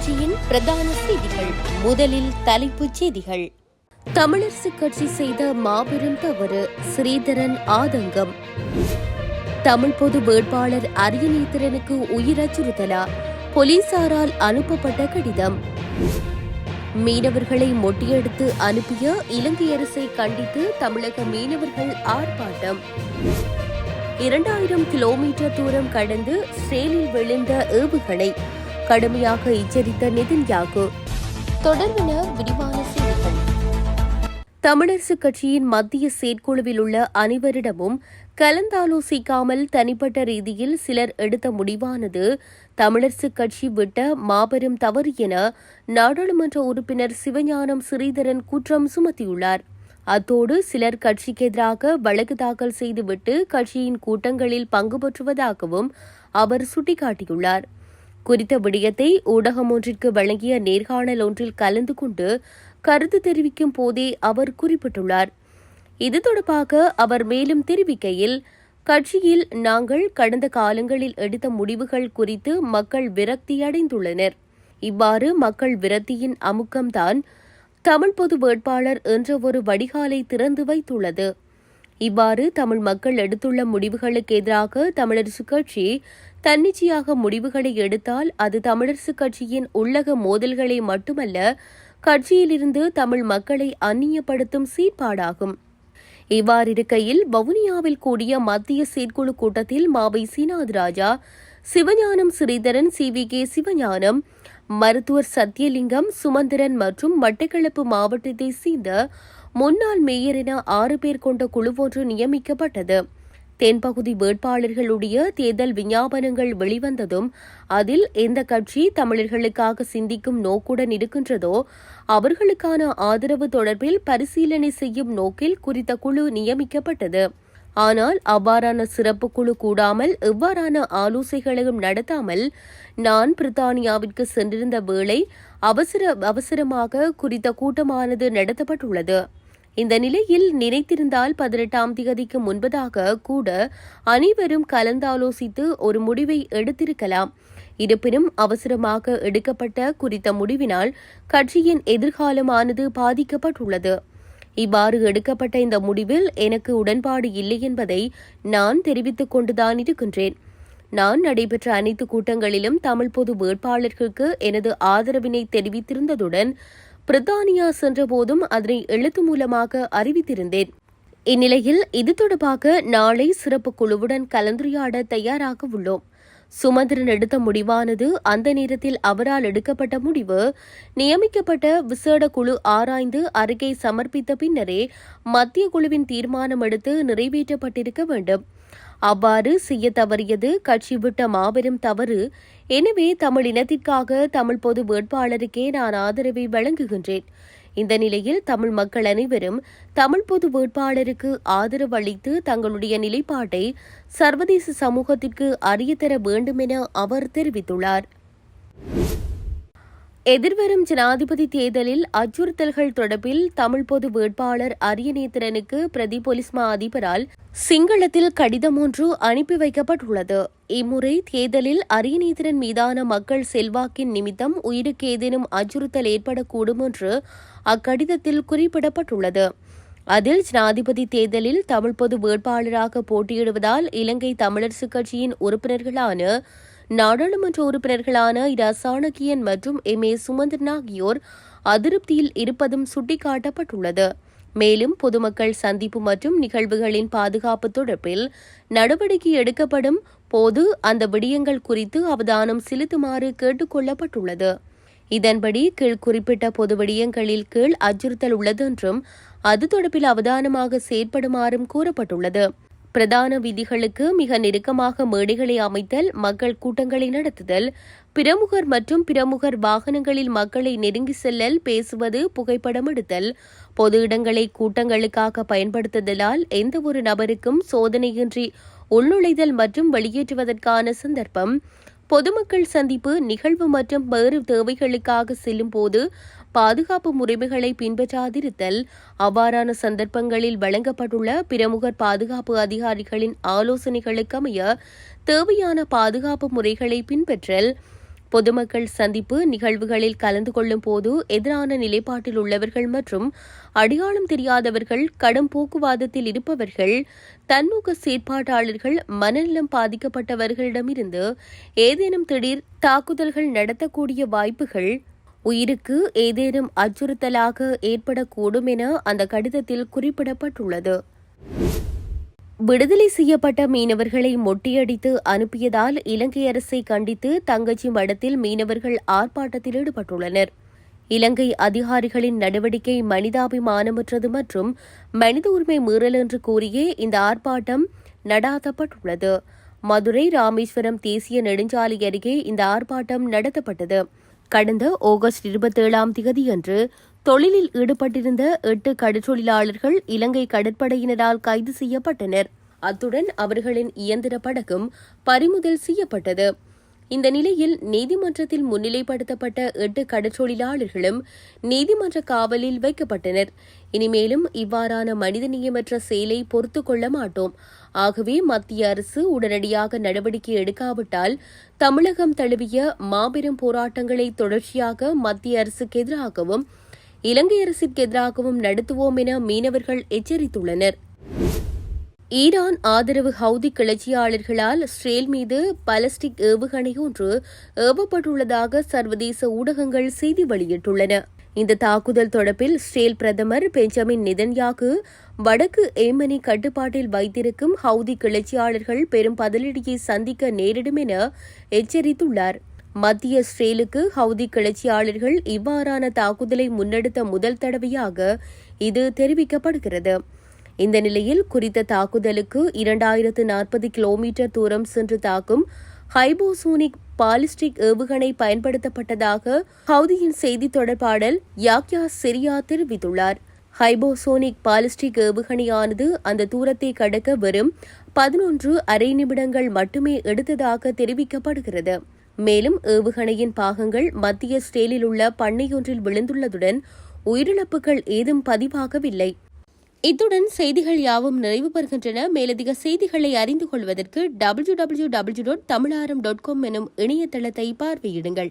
தொலைக்காட்சியின் பிரதான செய்திகள். முதலில் தலைப்புச் செய்திகள். தமிழரசுக் கட்சி செய்த மாபெரும் தவறு, ஸ்ரீதரன் ஆதங்கம். தமிழ் பொது வேட்பாளர் அரியநேத்திரனுக்கு உயிர் அச்சுறுத்தலா, போலீசாரால் அனுப்பப்பட்ட கடிதம். மீனவர்களை மொட்டியெடுத்து அனுப்பிய இலங்கை அரசை கண்டித்து தமிழக மீனவர்கள் ஆர்ப்பாட்டம். 2000 கிலோமீட்டர் தூரம் கடந்து செயலில் விழுந்த ஏவுகணை, கடுமையாக எச்சரித்த நெதன்யாகு. தொடர்பான விரிவான செய்திகள். தமிழரசுக் கட்சியின் மத்திய செயற்குழுவில் உள்ள அனைவரிடமும் கலந்தாலோசிக்காமல் தனிப்பட்ட ரீதியில் சிலர் எடுத்த முடிவானது தமிழரசுக் கட்சி விட்ட மாபெரும் தவறு என நாடாளுமன்ற உறுப்பினர் சிவஞானம் ஸ்ரீதரன் குற்றம் சுமத்தியுள்ளார். அத்தோடு சிலர் கட்சிக்கு எதிராக வழக்கு தாக்கல் செய்துவிட்டு கட்சியின் கூட்டங்களில் பங்கு பெற்றுவதாகவும் அவர் சுட்டிக்காட்டியுள்ளார். குறித்த விடயத்தை ஊடகம் ஒன்றிற்கு வழங்கிய நேர்காணல் ஒன்றில் கலந்து கொண்டு கருத்து தெரிவிக்கும் போதே அவர் குறிப்பிட்டுள்ளார். இது தொடர்பாக அவர் மேலும் தெரிவிக்கையில், கட்சியில் நாங்கள் கடந்த காலங்களில் எடுத்த முடிவுகள் குறித்து மக்கள் விரக்தியடைந்துள்ளனர். இவ்வாறு மக்கள் விரக்தியின் அமுக்கம்தான் தமிழ் பொது வேட்பாளர் என்ற ஒரு வடிகாலை திறந்து வைத்துள்ளது. இவ்வாறு தமிழ் மக்கள் எடுத்துள்ள முடிவுகளுக்கு எதிராக தமிழரசுக் கட்சி தன்னிச்சையாக முடிவுகளை எடுத்தால் அது தமிழரசுக் கட்சியின் உள்ளக மோதல்களை மட்டுமல்ல, கட்சியிலிருந்து தமிழ் மக்களை அந்நியப்படுத்தும் சீர்பாடாகும். இவ்வாறிருக்கையில் வவுனியாவில் கூடிய மத்திய செயற்குழு கூட்டத்தில் மாவை சீனாதிராஜா, சிவஞானம் ஸ்ரீதரன், CVK சிவஞானம், மருத்துவர் சத்தியலிங்கம், சுமந்திரன் மற்றும் மட்டக்களப்பு மாவட்டத்தைச் சேர்ந்த முன்னாள் மேயர் என 6 பேர் கொண்ட குழுவொன்று நியமிக்கப்பட்டது. தென்பகுதி வேட்பாளர்களுடைய தேர்தல் விஞ்ஞாபனங்கள் வெளிவந்ததும் அதில் எந்த கட்சி தமிழர்களுக்காக சிந்திக்கும் நோக்குடன் இருக்கின்றதோ அவர்களுக்கான ஆதரவு தொடர்பில் பரிசீலனை செய்யும் நோக்கில் குறித்த குழு நியமிக்கப்பட்டது. ஆனால் அவ்வாறான சிறப்பு குழு கூடாமல் எவ்வாறான ஆலோசனைகளையும் நடத்தாமல் நான் பிரித்தானியாவிற்கு சென்றிருந்த வேளை அவசரமாக குறித்த கூட்டமானது நடத்தப்பட்டுள்ளது. இந்த நிலையில் நினைத்திருந்தால் 18ஆம் தேதிக்கு முன்பதாக கூட அனைவரும் கலந்தாலோசித்து ஒரு முடிவை எடுத்திருக்கலாம். இருப்பினும் அவசரமாக எடுக்கப்பட்ட குறித்த முடிவினால் கட்சியின் எதிர்காலமானது பாதிக்கப்பட்டுள்ளது. இவ்வாறு எடுக்கப்பட்ட இந்த முடிவில் எனக்கு உடன்பாடு இல்லை என்பதை நான் தெரிவித்துக் கொண்டுதான் இருக்கின்றேன். நான் நடைபெற்ற அனைத்து கூட்டங்களிலும் தமிழ் பொது வேட்பாளர்களுக்கு எனது ஆதரவினை தெரிவித்திருந்ததுடன் பிரித்தானியா சென்றபோதும் அதனை எழுத்து மூலமாக அறிவித்திருந்தேன். இந்நிலையில் இது தொடர்பாக நாளை சிறப்பு குழுவுடன் கலந்துரையாட தயாராக உள்ளோம். சுமந்திரன் எடுத்த முடிவானது அந்த நேரத்தில் அவரால் எடுக்கப்பட்ட முடிவு. நியமிக்கப்பட்ட விசேட குழு ஆராய்ந்து அறிக்கை சமர்ப்பித்த பின்னரே மத்திய குழுவின் தீர்மானம் எடுத்து நிறைவேற்றப்பட்டிருக்க வேண்டும். அவ்வாறு செய்ய தவறியது கட்சி விட்ட மாபெரும் தவறு. எனவே தமிழ் இனத்திற்காக தமிழ் பொது வேட்பாளருக்கே நான் ஆதரவை வழங்குகின்றேன். இந்த நிலையில் தமிழ் மக்கள் அனைவரும் தமிழ் பொது வேட்பாளருக்கு ஆதரவு அளித்து தங்களுடைய நிலைப்பாட்டை சர்வதேச சமூகத்திற்கு அறியத்தர வேண்டும் என அவர் தெரிவித்துள்ளார். எதிர்வரும் ஜனாதிபதி தேர்தலில் அச்சுறுத்தல்கள் தொடர்பில் தமிழ் பொது வேட்பாளர் அரியநேத்திரனுக்கு பிரதி போலீஸ் மா அதிபரால் சிங்களத்தில் கடிதம் ஒன்று அனுப்பி வைக்கப்பட்டுள்ளது. இம்முறை தேர்தலில் அரியநேத்திரன் மீதான மக்கள் செல்வாக்கின் நிமித்தம் உயிருக்கு ஏதேனும் அச்சுறுத்தல் ஏற்படக்கூடும் என்று அக்கடிதத்தில் குறிப்பிடப்பட்டுள்ளது. அதில் ஜனாதிபதி தேர்தலில் தமிழ் பொது வேட்பாளராக போட்டியிடுவதால் இலங்கை தமிழரசுக் கட்சியின் உறுப்பினர்களான நாடாளுமன்ற உறுப்பினர்களான இரா சாணக்கியன் மற்றும் MA சுமந்திரன் ஆகியோர் அதிருப்தியில் இருப்பதும் சுட்டிக்காட்டப்பட்டுள்ளது. மேலும் பொதுமக்கள் சந்திப்பு மற்றும் நிகழ்வுகளின் பாதுகாப்பு தொடர்பில் நடவடிக்கை எடுக்கப்படும் போது அந்த விடயங்கள் குறித்து அவதானம் செலுத்துமாறு கேட்டுக் கொள்ளப்பட்டுள்ளது. இதன்படி கீழ் குறிப்பிட்ட பொது விடயங்களில் கீழ் அச்சுறுத்தல் உள்ளதென்றும் அது தொடர்பில் அவதானமாக செயற்படுமாறும் கூறப்பட்டுள்ளது. பிரதான வீதிகளுக்கு மிக நெருக்கமாக மேடைகளை அமைத்தல், மக்கள் கூட்டங்களை நடத்துதல், பிரமுகர் மற்றும் பிரமுகர் வாகனங்களில் மக்களை நெருங்கி செல்லல், பேசுவது, புகைப்படம் எடுத்தல், பொது இடங்களை கூட்டங்களுக்காக பயன்படுத்துதலால் எந்தவொரு நபருக்கும் சோதனையின்றி உள்நுழைதல் மற்றும் வெளியேற்றுவதற்கான சந்தர்ப்பம், பொதுமக்கள் சந்திப்பு, நிகழ்வு மற்றும் வேறு தேவைகளுக்காக செல்லும் போது பாதுகாப்பு முறைமைகளை பின்பற்றாதிருத்தல், அவ்வாறான சந்தர்ப்பங்களில் வழங்கப்பட்டுள்ள பிரமுகர் பாதுகாப்பு அதிகாரிகளின் ஆலோசனைகளுக்கு அமைய தேவையான பாதுகாப்பு முறைகளை பின்பற்றல், பொதுமக்கள் சந்திப்பு நிகழ்வுகளில் கலந்து கொள்ளும் போது எதிரான நிலைப்பாட்டில் உள்ளவர்கள் மற்றும் அடையாளம் தெரியாதவர்கள் கடும் போக்குவாதத்தில் இருப்பவர்கள் தன்முக செயற்பாட்டாளர்கள் மனநலம் பாதிக்கப்பட்டவர்களிடமிருந்து ஏதேனும் திடீர் தாக்குதல்கள் நடத்தக்கூடிய வாய்ப்புகள் உயிருக்கு ஏதேனும் அச்சுறுத்தலாக ஏற்படக்கூடும் என அந்த கடிதத்தில் குறிப்பிடப்பட்டுள்ளது. விடுதலை செய்யப்பட்ட மீனவர்களை மொட்டியடித்து அனுப்பியதால் இலங்கை அரசை கண்டித்து தங்கச்சி மடத்தில் மீனவர்கள் ஆர்ப்பாட்டத்தில் ஈடுபட்டுள்ளனர். இலங்கை அதிகாரிகளின் நடவடிக்கை மனிதாபிமானமற்றது மற்றும் மனித உரிமை மீறல் என்று கூறியே இந்த ஆர்ப்பாட்டம் நடாத்தப்பட்டுள்ளது. மதுரை ராமேஸ்வரம் தேசிய நெடுஞ்சாலை அருகே இந்த ஆர்ப்பாட்டம் நடத்தப்பட்டது. கடந்த ஆகஸ்ட் 27ஆம் தேதியன்று தொழிலில் ஈடுபட்டிருந்த 8 கடற்றொழிலாளர்கள் இலங்கை கடற்படையினரால் கைது செய்யப்பட்டனர். அத்துடன் அவர்களின் இயந்திர படகும் பறிமுதல் செய்யப்பட்டது. இந்த நிலையில் நீதிமன்றத்தில் முன்னிலைப்படுத்தப்பட்ட 8 கடற்றொழிலாளர்களும் நீதிமன்ற காவலில் வைக்கப்பட்டனர். இனிமேலும் இவ்வாறான மனிதநேயமற்ற செயலை பொறுத்துக் கொள்ள மாட்டோம். ஆகவே மத்திய அரசு உடனடியாக நடவடிக்கை எடுக்காவிட்டால் தமிழகம் தழுவிய மாபெரும் போராட்டங்களை தொடர்ச்சியாக மத்திய அரசுக்கு எதிராகவும் இலங்கை அரசிற்கு எதிராகவும் நடத்துவோம் என மீனவர்கள் எச்சரித்துள்ளனர். ஈரான் ஆதரவு ஹவுதி கிளர்ச்சியாளர்களால் இஸ்ரேல் மீது பாலிஸ்டிக் ஏவுகணை ஒன்று ஏவப்பட்டுள்ளதாக சர்வதேச ஊடகங்கள் செய்தி வெளியிட்டுள்ளன. இந்த தாக்குதல் தொடர்பில் இஸ்ரேல் பிரதமர் பெஞ்சமின் நெதன்யாகு வடக்கு ஏமனை கட்டுப்பாட்டில் வைத்திருக்கும் ஹவுதி கிளர்ச்சியாளர்கள் பெரும் பதிலடியை சந்திக்க நேரிடும் என எச்சரித்துள்ளார். மத்திய இஸ்ரேலுக்கு ஹவுதி கிளர்ச்சியாளர்கள் இவ்வாறான தாக்குதலை முன்னெடுத்த முதல் தடவையாக இது தெரிவிக்கப்படுகிறது. இந்த நிலையில் குறித்த தாக்குதலுக்கு 2040 கிலோமீட்டர் தூரம் சென்று தாக்கும் ஹைபோசோனிக் பாலிஸ்டிக் ஏவுகணை பயன்படுத்தப்பட்டதாக ஹவுதியின் செய்தி தொடர்பாளர் யாக்யா சிரியா தெரிவித்துள்ளார். ஹைபோசோனிக் பாலிஸ்டிக் ஏவுகணையானது அந்த தூரத்தை கடக்க வெறும் 11 அரை நிமிடங்கள் மட்டுமே எடுத்ததாக தெரிவிக்கப்படுகிறது. மேலும் ஏவுகணையின் பாகங்கள் மத்திய இஸ்ரேலில் உள்ள பண்ணையொன்றில் விழுந்துள்ளதுடன் உயிரிழப்புகள் ஏதும் பதிவாகவில்லை. இத்துடன் செய்திகள் யாவும் நிறைவு பெறுகின்றன. மேலதிக செய்திகளை அறிந்து கொள்வதற்கு www.tamilaram.com எனும் இணையதளத்தை பார்வையிடுங்கள்.